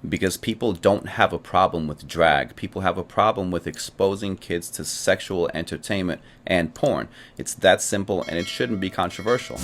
Because people don't have a problem with drag. People have a problem with exposing kids to sexual entertainment and porn. It's that simple, and it shouldn't be controversial.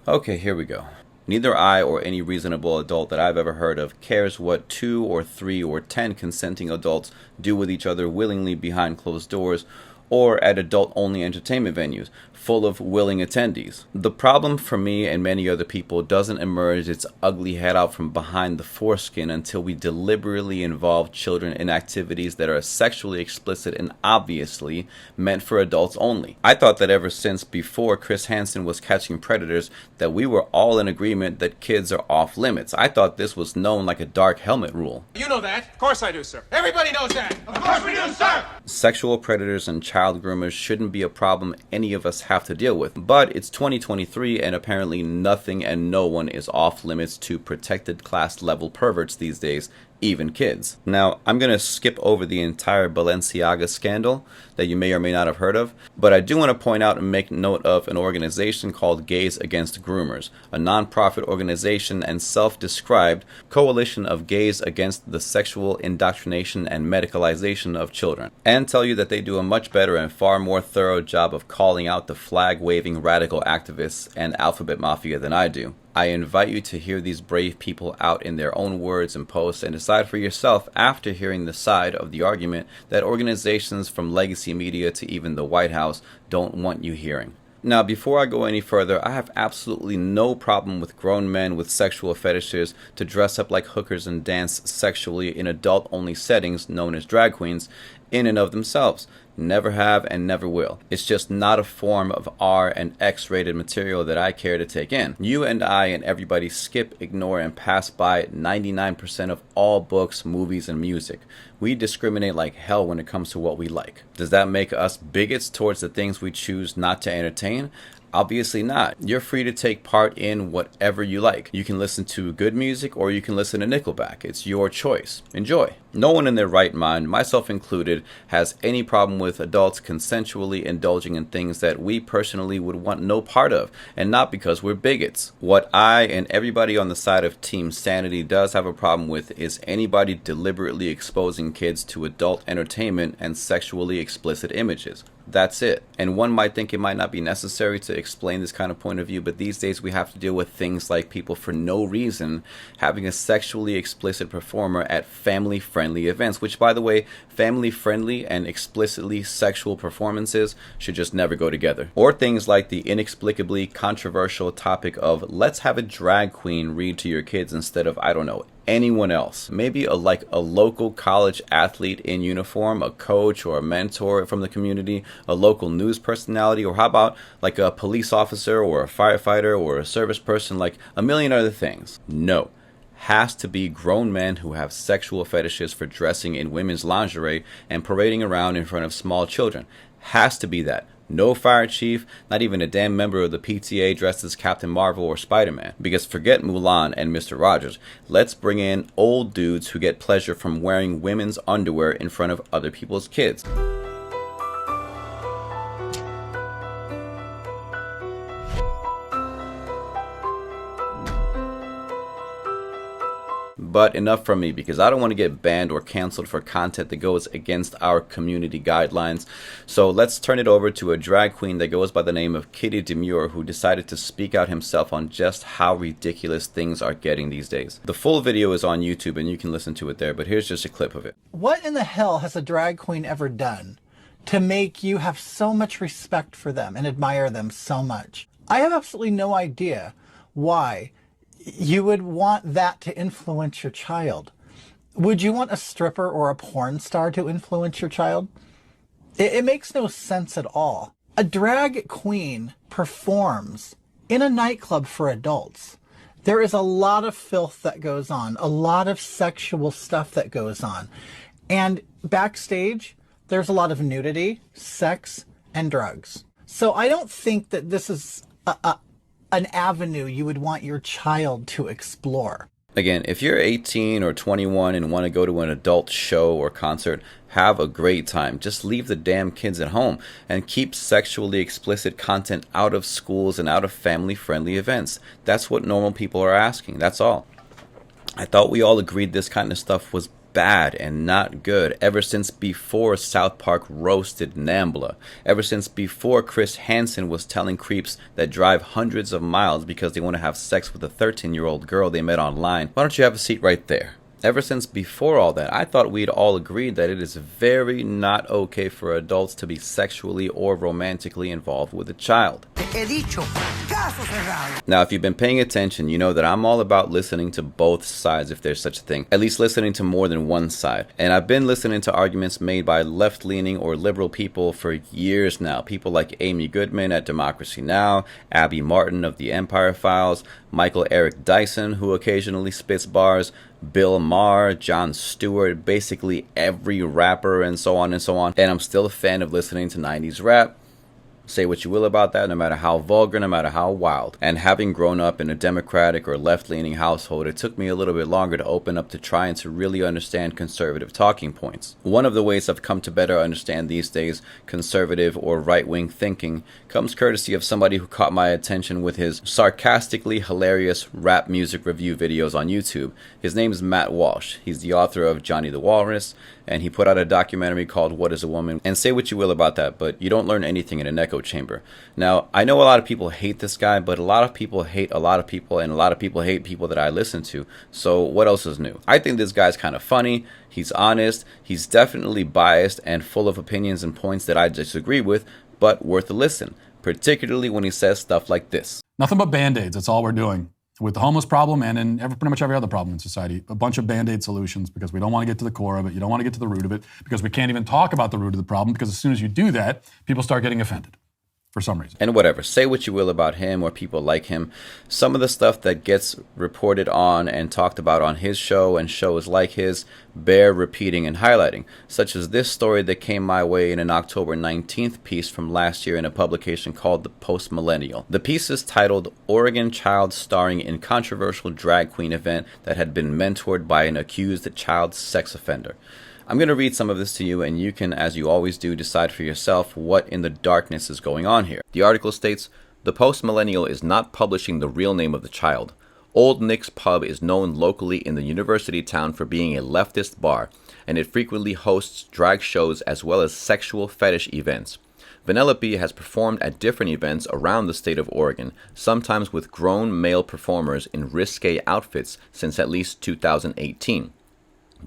Okay, here we go. Neither I or any reasonable adult that I've ever heard of cares what 2 or 3 or 10 consenting adults do with each other willingly behind closed doors or at adult-only entertainment venues full of willing attendees. The problem for me and many other people doesn't emerge its ugly head out from behind the foreskin until we deliberately involve children in activities that are sexually explicit and obviously meant for adults only. I thought that ever since before Chris Hansen was catching predators that we were all in agreement that kids are off limits. I thought this was known like a dark helmet rule. You know that. Of course I do, sir. Everybody knows that. Of course we do, sir. Sexual predators and child groomers shouldn't be a problem any of us have to deal with. But it's 2023 and apparently nothing and no one is off limits to protected class level perverts these days, even kids. Now, I'm going to skip over the entire Balenciaga scandal that you may or may not have heard of, but I do want to point out and make note of an organization called Gays Against Groomers, a non-profit organization and self-described coalition of gays against the sexual indoctrination and medicalization of children, and tell you that they do a much better and far more thorough job of calling out the flag-waving radical activists and alphabet mafia than I do. I invite you to hear these brave people out in their own words and posts and decide for yourself after hearing the side of the argument that organizations from legacy media to even the White House don't want you hearing. Now, before I go any further, I have absolutely no problem with grown men with sexual fetishes to dress up like hookers and dance sexually in adult-only settings known as drag queens in and of themselves. Never have and never will. It's just not a form of R and X-rated material that I care to take in. You and I and everybody skip, ignore, and pass by 99% of all books, movies, and music. We discriminate like hell when it comes to what we like. Does that make us bigots towards the things we choose not to entertain? Obviously not. You're free to take part in whatever you like. You can listen to good music or you can listen to Nickelback. It's your choice. Enjoy. No one in their right mind, myself included, has any problem with adults consensually indulging in things that we personally would want no part of, and not because we're bigots. What I and everybody on the side of Team Sanity does have a problem with is anybody deliberately exposing kids to adult entertainment and sexually explicit images. That's it. And one might think it might not be necessary to explain this kind of point of view, but these days we have to deal with things like people for no reason having a sexually explicit performer at family-friendly events, which, by the way, family-friendly and explicitly sexual performances should just never go together. Or things like the inexplicably controversial topic of let's have a drag queen read to your kids instead of, I don't know, anyone else. Maybe a local college athlete in uniform, a coach or a mentor from the community, a local news personality, or how about like a police officer or a firefighter or a service person, like a million other things. No. Has to be grown men who have sexual fetishes for dressing in women's lingerie and parading around in front of small children. Has to be that. No fire chief, not even a damn member of the PTA dressed as Captain Marvel or Spider-Man. Because forget Mulan and Mr. Rogers. Let's bring in old dudes who get pleasure from wearing women's underwear in front of other people's kids. But enough from me, because I don't want to get banned or canceled for content that goes against our community guidelines. So let's turn it over to a drag queen that goes by the name of Kitty Demure, who decided to speak out himself on just how ridiculous things are getting these days. The full video is on YouTube and you can listen to it there, but here's just a clip of it. What in the hell has a drag queen ever done to make you have so much respect for them and admire them so much? I have absolutely no idea why you would want that to influence your child. Would you want a stripper or a porn star to influence your child? It makes no sense at all. A drag queen performs in a nightclub for adults. There is a lot of filth that goes on, a lot of sexual stuff that goes on. And backstage, there's a lot of nudity, sex, and drugs. So I don't think that this is an avenue you would want your child to explore. Again, if you're 18 or 21 and want to go to an adult show or concert, have a great time. Just leave the damn kids at home and keep sexually explicit content out of schools and out of family-friendly events. That's what normal people are asking. That's all. I thought we all agreed this kind of stuff was bad and not good ever since before South Park roasted Nambla, ever since before Chris Hansen was telling creeps that drive hundreds of miles because they want to have sex with a 13-year-old girl they met online, why don't you have a seat right there? Ever since before all that, I thought we'd all agreed that it is very not okay for adults to be sexually or romantically involved with a child. Now, if you've been paying attention, you know that I'm all about listening to both sides, if there's such a thing. At least listening to more than one side. And I've been listening to arguments made by left-leaning or liberal people for years now. People like Amy Goodman at Democracy Now!, Abby Martin of The Empire Files, Michael Eric Dyson, who occasionally spits bars, Bill Maher, Jon Stewart, basically every rapper, and so on and so on. And I'm still a fan of listening to 90s rap. Say what you will about that, no matter how vulgar, no matter how wild. And having grown up in a Democratic or left-leaning household, it took me a little bit longer to open up to trying to really understand conservative talking points. One of the ways I've come to better understand these days conservative or right-wing thinking comes courtesy of somebody who caught my attention with his sarcastically hilarious rap music review videos on YouTube. His name is Matt Walsh. He's the author of Johnny the Walrus, and he put out a documentary called What is a Woman? And say what you will about that, but you don't learn anything in an echo chamber. Now, I know a lot of people hate this guy, but a lot of people hate a lot of people, and a lot of people hate people that I listen to. So what else is new? I think this guy's kind of funny. He's honest. He's definitely biased and full of opinions and points that I disagree with, but worth a listen, particularly when he says stuff like this. Nothing but Band-Aids. That's all we're doing. With the homeless problem and in pretty much every other problem in society, a bunch of Band-Aid solutions because we don't want to get to the core of it. You don't want to get to the root of it because we can't even talk about the root of the problem because as soon as you do that, people start getting offended for some reason. And whatever, say what you will about him or people like him. Some of the stuff that gets reported on and talked about on his show and shows like his bear repeating and highlighting, such as this story that came my way in an October 19th piece from last year in a publication called The Post-Millennial. The piece is titled Oregon Child Starring in Controversial Drag Queen Event That Had Been Mentored by an Accused Child Sex Offender. I'm going to read some of this to you, and you can, as you always do, decide for yourself what in the darkness is going on here. The article states, "The Post-Millennial is not publishing the real name of the child. Old Nick's Pub is known locally in the university town for being a leftist bar, and it frequently hosts drag shows as well as sexual fetish events. Vanellope has performed at different events around the state of Oregon, sometimes with grown male performers in risque outfits since at least 2018.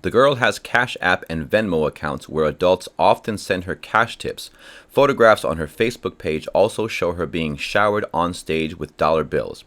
The girl has Cash App and Venmo accounts where adults often send her cash tips. Photographs on her Facebook page also show her being showered on stage with dollar bills."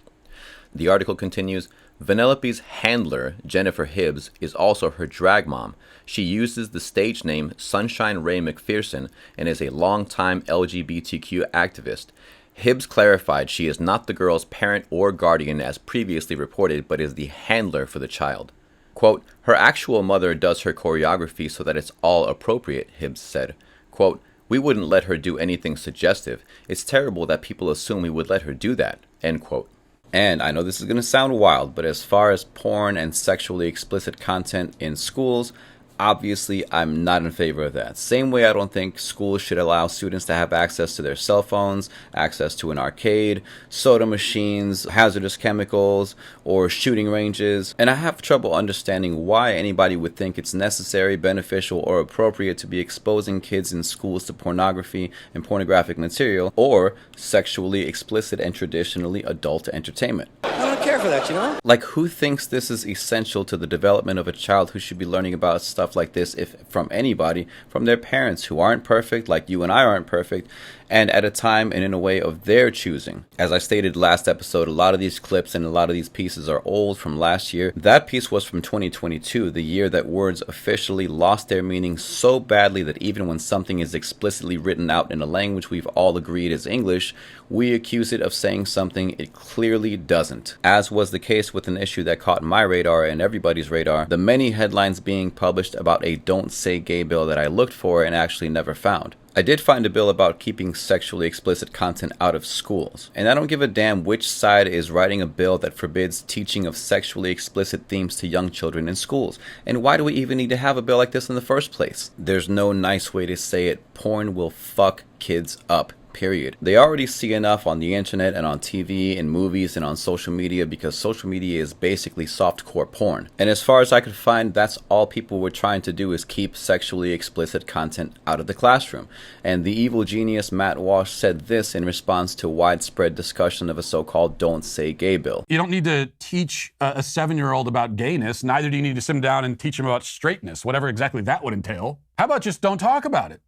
The article continues, "Vanellope's handler, Jennifer Hibbs, is also her drag mom. She uses the stage name Sunshine Ray McPherson and is a longtime LGBTQ activist. Hibbs clarified she is not the girl's parent or guardian as previously reported, but is the handler for the child. Quote, her actual mother does her choreography so that it's all appropriate, Hibbs said. Quote, we wouldn't let her do anything suggestive. It's terrible that people assume we would let her do that, end quote. And I know this is going to sound wild, but as far as porn and sexually explicit content in schools, obviously I'm not in favor of that. Same way I don't think schools should allow students to have access to their cell phones, access to an arcade, soda machines, hazardous chemicals, or shooting ranges. And I have trouble understanding why anybody would think it's necessary, beneficial, or appropriate to be exposing kids in schools to pornography and pornographic material, or sexually explicit and traditionally adult entertainment. I don't care for that, you know? Like, who thinks this is essential to the development of a child who should be learning about stuff like this, if from anybody, from their parents who aren't perfect, like you and I aren't perfect, and at a time and in a way of their choosing. As I stated last episode, a lot of these clips and a lot of these pieces are old from last year. That piece was from 2022, the year that words officially lost their meaning so badly that even when something is explicitly written out in a language we've all agreed is English, we accuse it of saying something it clearly doesn't. As was the case with an issue that caught my radar and everybody's radar, the many headlines being published about a don't say gay bill that I looked for and actually never found. I did find a bill about keeping sexually explicit content out of schools, and I don't give a damn which side is writing a bill that forbids teaching of sexually explicit themes to young children in schools. And why do we even need to have a bill like this in the first place? There's no nice way to say it. Porn will fuck kids up. Period. They already see enough on the internet and on TV and movies and on social media, because social media is basically softcore porn. And as far as I could find, that's all people were trying to do, is keep sexually explicit content out of the classroom. And the evil genius Matt Walsh said this in response to widespread discussion of a so-called Don't Say Gay bill. You don't need to teach a 7-year-old about gayness. Neither do you need to sit him down and teach him about straightness, whatever exactly that would entail. How about just don't talk about it?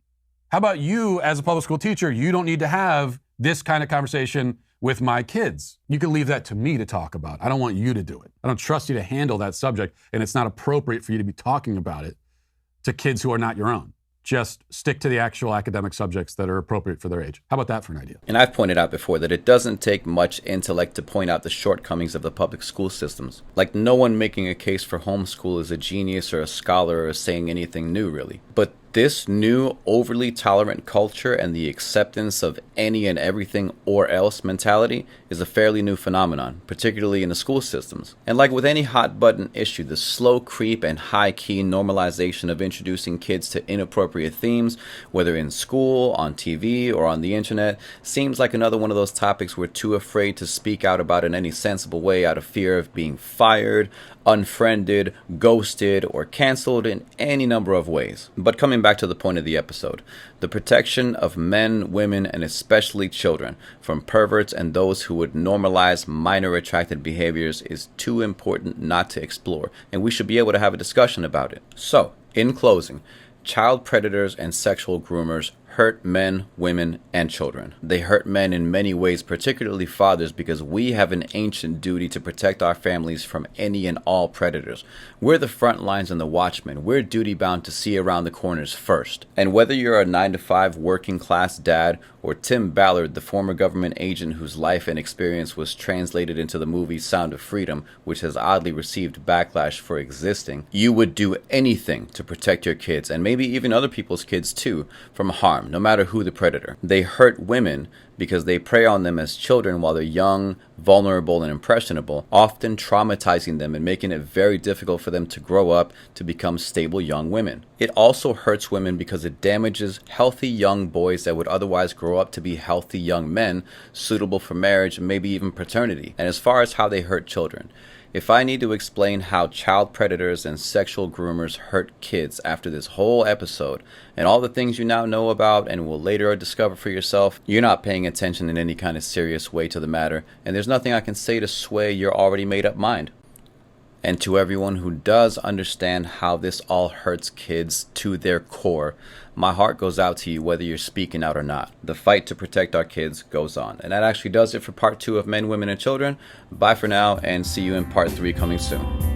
How about you, as a public school teacher, you don't need to have this kind of conversation with my kids. You can leave that to me to talk about. I don't want you to do it. I don't trust you to handle that subject, and it's not appropriate for you to be talking about it to kids who are not your own. Just stick to the actual academic subjects that are appropriate for their age. How about that for an idea? And I've pointed out before that it doesn't take much intellect to point out the shortcomings of the public school systems. Like, no one making a case for homeschool is a genius or a scholar or saying anything new, really. But this new overly tolerant culture and the acceptance of any and everything or else mentality is a fairly new phenomenon, particularly in the school systems. And like with any hot button issue, the slow creep and high key normalization of introducing kids to inappropriate themes, whether in school, on TV, or on the internet, seems like another one of those topics we're too afraid to speak out about in any sensible way, out of fear of being fired, unfriended, ghosted, or canceled in any number of ways. But coming back to the point of the episode, the protection of men, women, and especially children from perverts and those who would normalize minor attracted behaviors is too important not to explore, and we should be able to have a discussion about it. So, in closing, child predators and sexual groomers hurt men, women, and children. They hurt men in many ways, particularly fathers, because we have an ancient duty to protect our families from any and all predators. We're the front lines and the watchmen. We're duty-bound to see around the corners first. And whether you're a 9-to-5 working-class dad or Tim Ballard, the former government agent whose life and experience was translated into the movie Sound of Freedom, which has oddly received backlash for existing, you would do anything to protect your kids, and maybe even other people's kids too, from harm, no matter who the predator. They hurt women because they prey on them as children while they're young, vulnerable, and impressionable, often traumatizing them and making it very difficult for them to grow up to become stable young women. It also hurts women because it damages healthy young boys that would otherwise grow up to be healthy young men, suitable for marriage and maybe even paternity. And as far as how they hurt children, if I need to explain how child predators and sexual groomers hurt kids after this whole episode and all the things you now know about and will later discover for yourself, you're not paying attention in any kind of serious way to the matter, and there's nothing I can say to sway your already made up mind. And to everyone who does understand how this all hurts kids to their core, my heart goes out to you whether you're speaking out or not. The fight to protect our kids goes on. And that actually does it for part 2 of Men, Women, and Children. Bye for now, and see you in part 3 coming soon.